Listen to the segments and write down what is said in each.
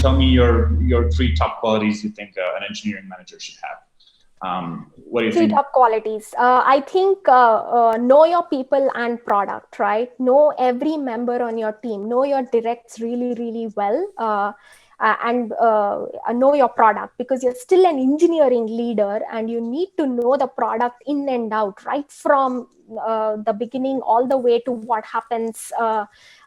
tell me your three top qualities you think an engineering manager should have. What do you Three think? top qualities. I think know your people and product, right? Know every member on your team. Know your directs really, really well. And know your product, because you're still an engineering leader and you need to know the product in and out, right from the beginning all the way to what happens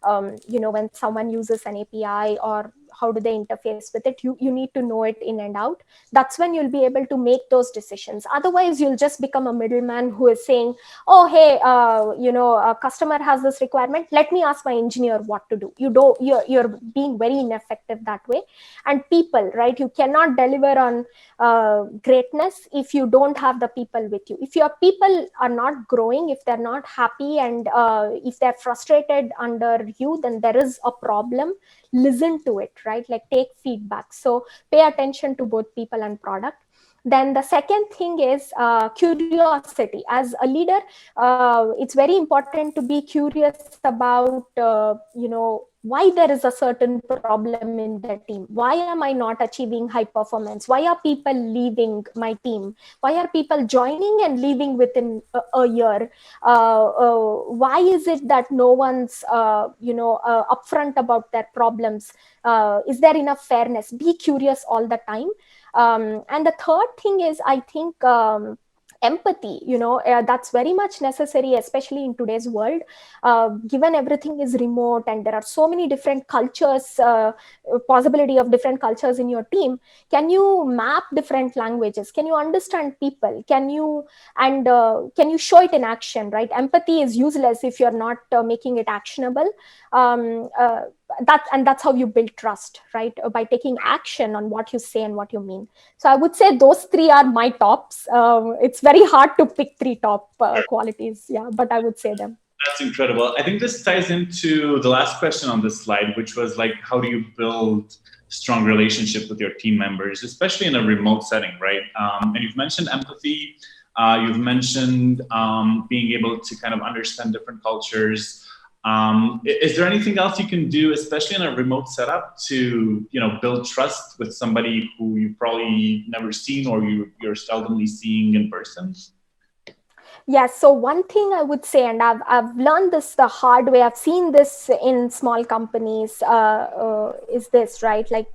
when someone uses an API, or how do they interface with it. You need to know it in and out. That's when you'll be able to make those decisions. Otherwise you'll just become a middleman who is saying, oh hey, a customer has this requirement, let me ask my engineer what to do. You're being very ineffective that way. And people, right, you cannot deliver on greatness if you don't have the people with you. If your people are not growing, if they're not happy, and if they're frustrated under you, then there is a problem. Listen to it, right? Like, take feedback. So pay attention to both people and product. Then the second thing is curiosity. As a leader, it's very important to be curious about, why there is a certain problem in the team. Why am I not achieving high performance? Why are people leaving my team? Why are people joining and leaving within a year? Why is it that no one's, upfront about their problems? Is there enough fairness? Be curious all the time. And the third thing is, I think, empathy. That's very much necessary, especially in today's world, given everything is remote and there are so many different cultures, possibility of different cultures in your team. Can you map different languages? Can you understand people? Can you show it in action, right? Empathy is useless if you're not making it actionable. um, uh, that's how you build trust, right? By taking action on what you say and what you mean. So I would say those three are my tops. It's very hard to pick three top qualities, yeah, but I would say them. That's incredible. I think this ties into the last question on this slide, which was like, how do you build strong relationship with your team members, especially in a remote setting, right? And you've mentioned empathy. You've mentioned being able to kind of understand different cultures. Is there anything else you can do, especially in a remote setup, to build trust with somebody who you've probably never seen or you're seldomly seeing in person? Yes. So one thing I would say, and I've learned this the hard way. I've seen this in small companies. Is this right? Like,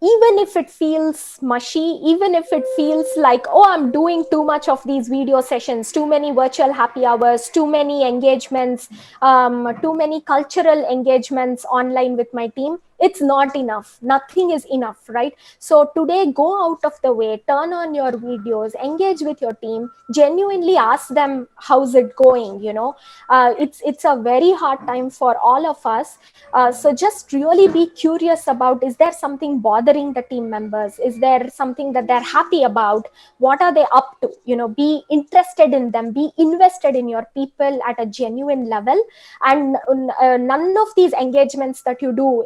even if it feels mushy, even if it feels like, oh, I'm doing too much of these video sessions, too many virtual happy hours, too many engagements, too many cultural engagements online with my team, it's not enough. Nothing is enough, right? So today, go out of the way, turn on your videos, engage with your team, genuinely ask them how's it going. It's a very hard time for all of us. So just really be curious about, is there something bothering the team members? Is there something that they're happy about? What are they up to? Be interested in them, be invested in your people at a genuine level. And none of these engagements that you do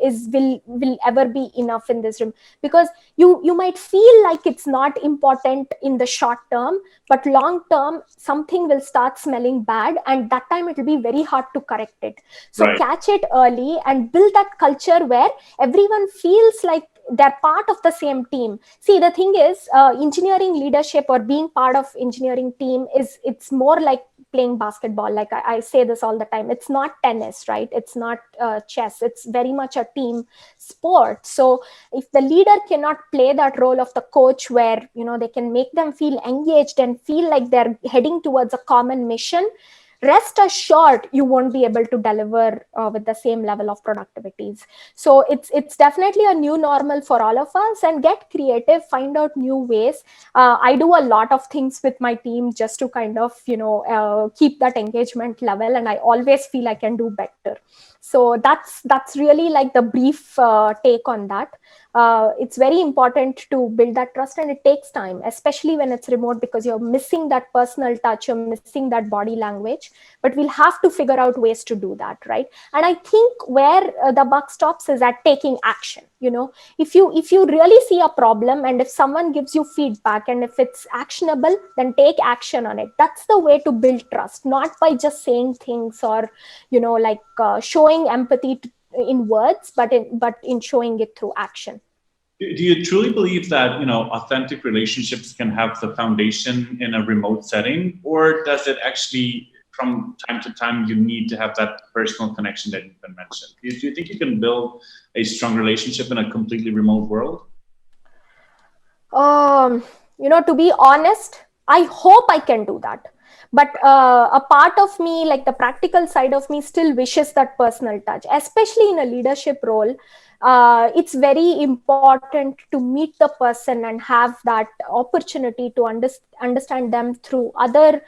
will ever be enough in this room, because you might feel like it's not important in the short term, but long term something will start smelling bad, and that time it will be very hard to correct it. So Right. catch it early and build that culture where everyone feels like they're part of the same team. See, the thing is, engineering leadership or being part of engineering team it's more like playing basketball. Like I say this all the time, it's not tennis, right? It's not chess. It's very much a team sport. So if the leader cannot play that role of the coach, where they can make them feel engaged and feel like they're heading towards a common mission, rest assured you won't be able to deliver with the same level of productivities. So it's definitely a new normal for all of us, and get creative, find out new ways. I do a lot of things with my team just to kind of keep that engagement level, and I always feel I can do better. So that's really like the brief take on that. It's very important to build that trust, and it takes time, especially when it's remote, because you're missing that personal touch, you're missing that body language. But we'll have to figure out ways to do that, right? And I think where the buck stops is at taking action. If you really see a problem, and if someone gives you feedback, and if it's actionable, then take action on it. That's the way to build trust, not by just saying things, or like showing empathy in words, but in showing it through action. Do you truly believe that, authentic relationships can have the foundation in a remote setting, or does it actually, from time to time, you need to have that personal connection that you've been mentioned? Do you think you can build a strong relationship in a completely remote world? To be honest, I hope I can do that. But a part of me, like the practical side of me, still wishes that personal touch, especially in a leadership role. It's very important to meet the person and have that opportunity to understand them through other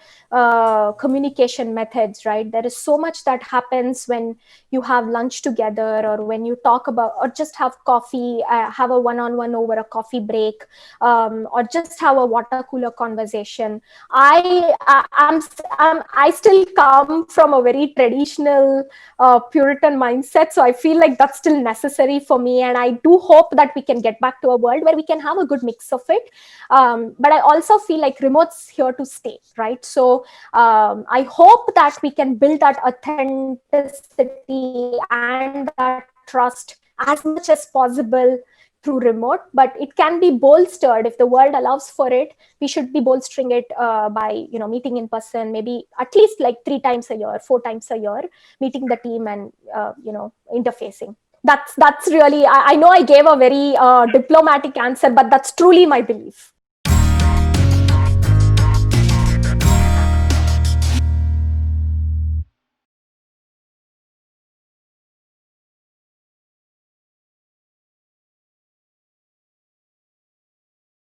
communication methods, right? There is so much that happens when you have lunch together, or when you talk about, or just have coffee, have a one-on-one over a coffee break, or just have a water cooler conversation. I still come from a very traditional Puritan mindset, so I feel like that's still necessary for me, and I do hope that we can get back to a world where we can have a good mix of it. But I also feel like remote's here to stay, right? So I hope that we can build that authenticity and that trust as much as possible through remote, but it can be bolstered if the world allows for it. We should be bolstering it by meeting in person, maybe at least like 3 times a year, 4 times a year, meeting the team and interfacing. That's really, I know I gave a very diplomatic answer, but that's truly my belief.